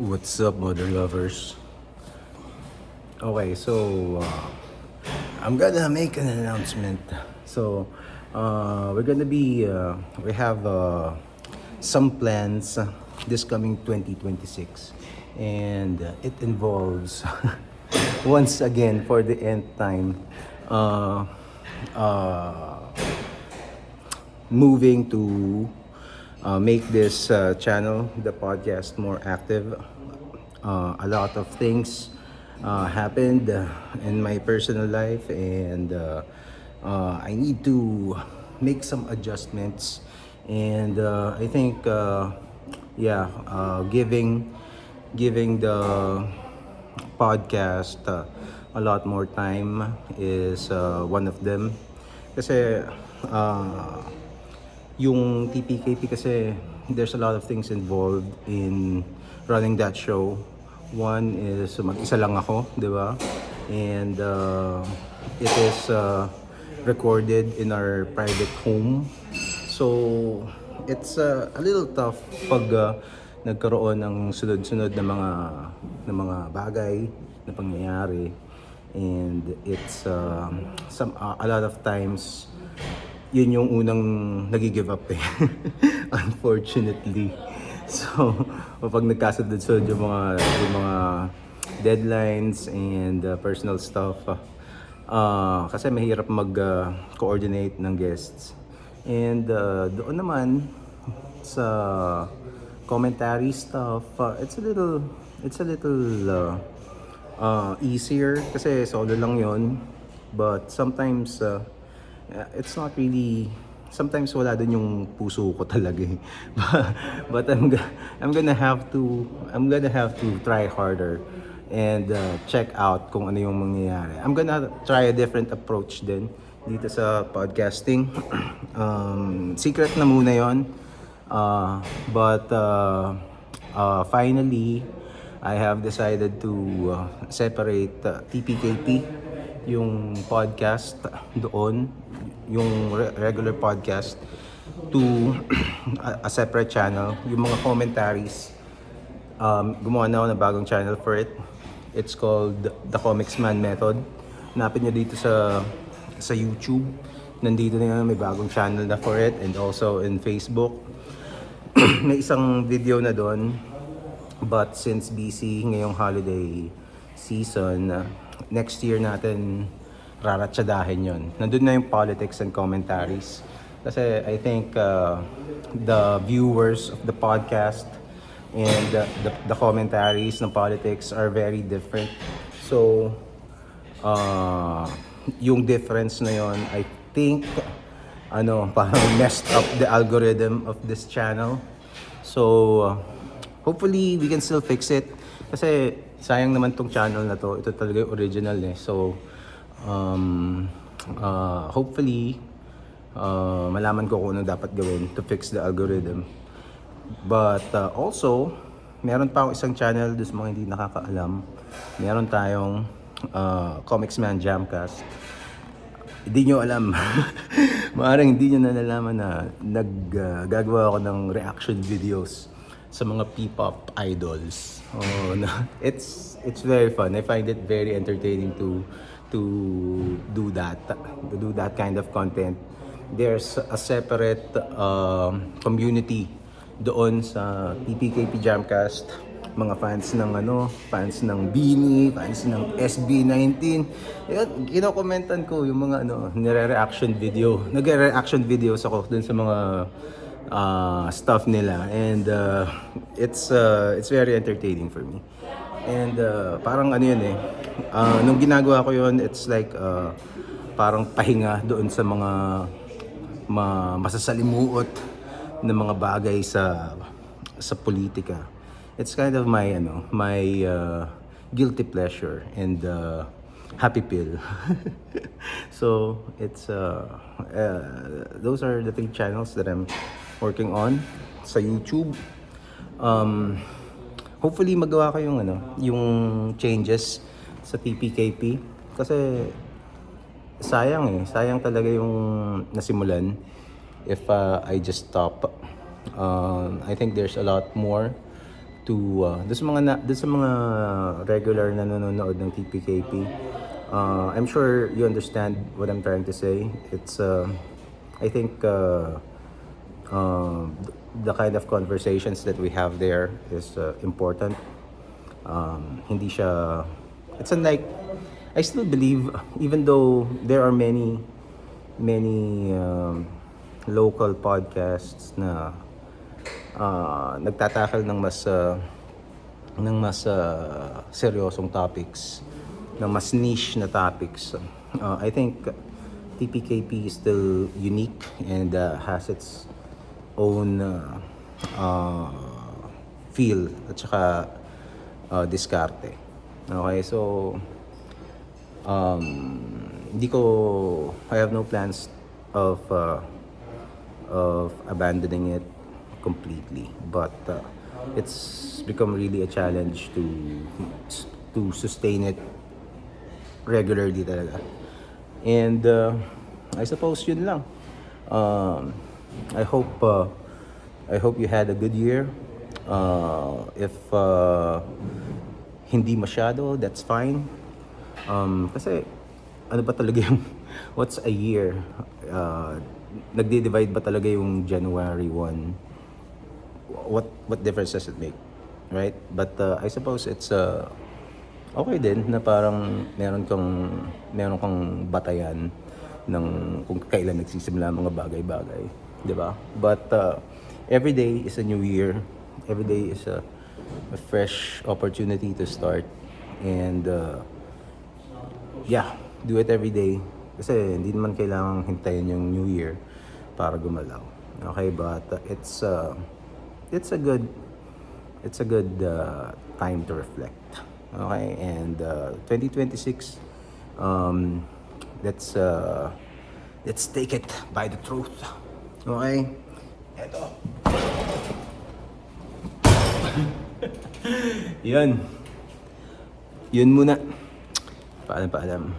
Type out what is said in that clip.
What's up, mother lovers? Okay, so I'm gonna make an announcement. So we're gonna be we have some plans this coming 2026, and it involves once again for the nth time uh, uh, moving to make this channel, the podcast, more active. A lot of things happened in my personal life, and I need to make some adjustments. And I think, giving the podcast a lot more time is one of them. Kasi uh, yung TPKP kasi there's a lot of things involved in running that show. One is mag-isa lang ako, di ba? And it is recorded in our private home. So it's a little tough pag nagkaroon ng sunod-sunod na mga bagay na pangyayari, and it's a lot of times yun yung unang nagi-give up eh. Unfortunately. So, kapag nagkasunod-sunod yung mga deadlines and personal stuff, kasi mahirap mag-coordinate ng guests. And doon naman sa commentary stuff, it's a little easier kasi solo lang yon, but sometimes it's not really, sometimes wala dun yung puso ko talaga eh. But I'm gonna have to try harder and check out kung ano yung mangyayari. I'm gonna try a different approach din dito sa podcasting. Secret na muna yon. But finally, I have decided to separate TPKP, yung podcast doon, yung regular podcast, to a separate channel. Yung mga commentaries, gumawa na ako ng bagong channel for it. It's called The Comics Man Method. Hanapin nyo dito sa YouTube. Nandito na yun, may bagong channel na for it, and also in Facebook. May isang video na doon, but since busy ngayong holiday season, next year natin raratsadahin yon. Nandun na yung politics and commentaries. Kasi I think the viewers of the podcast and the commentaries ng politics are very different. So, yung difference na yon, I think, parang messed up the algorithm of this channel. So, hopefully we can still fix it. Kasi sayang naman tong channel na to. Ito talaga yung original eh. So, hopefully, malaman ko kung ano dapat gawin to fix the algorithm. But also, meron pa akong isang channel doon sa mga hindi nakakaalam. Meron tayong Comics Man Jamcast. Hindi nyo alam. Maaaring hindi nyo nalalaman na naggagawa ako ng reaction videos sa mga P-pop idols. It's very fun. I find it very entertaining to do that kind of content. There's a separate community doon sa TPKP Jamcast. Mga fans ng Beanie, fans ng SB19. Kino-commentan ko yung mga nagre-reaction videos ako dun sa mga stuff nila, and it's very entertaining for me. And parang nung ginagawa ko yun, it's like parang pahinga doon sa mga masasalimuot na mga bagay sa politika. It's kind of my guilty pleasure and happy pill. So it's those are the 3 channels that I'm working on sa YouTube. Hopefully magawa ko yung changes sa TPKP, kasi sayang talaga yung nasimulan if I just stop. I think there's a lot more doon sa mga regular na nanonood ng TPKP. I'm sure you understand what I'm trying to say. It's I think the kind of conversations that we have there is important. Hindi siya, it's unlike, I still believe, even though there are many local podcasts na nagtatakal ng mas seryosong topics, ng mas niche na topics. I think TPKP is still unique and has its own feel at saka diskarte. Okay, so I have no plans of abandoning it completely, but it's become really a challenge to sustain it regularly talaga. And I suppose yun lang. I hope you had a good year. If hindi masyado, that's fine. Kasi ano ba talaga yung what's a year? Nagdi-divide ba talaga yung January 1? What difference does it make? Right? But I suppose it's okay din na parang meron kang batayan ng kung kailan nagsisimula ang mga bagay-bagay, 'di ba? But every day is a new year. Every day is a fresh opportunity to start, and yeah, do it every day kasi hindi naman kailangang hintayin yung new year para gumalaw. Okay, but it's a good time to reflect. Okay, and 2026, let's take it by the throat. Okay, eto. Yun muna. Paalam.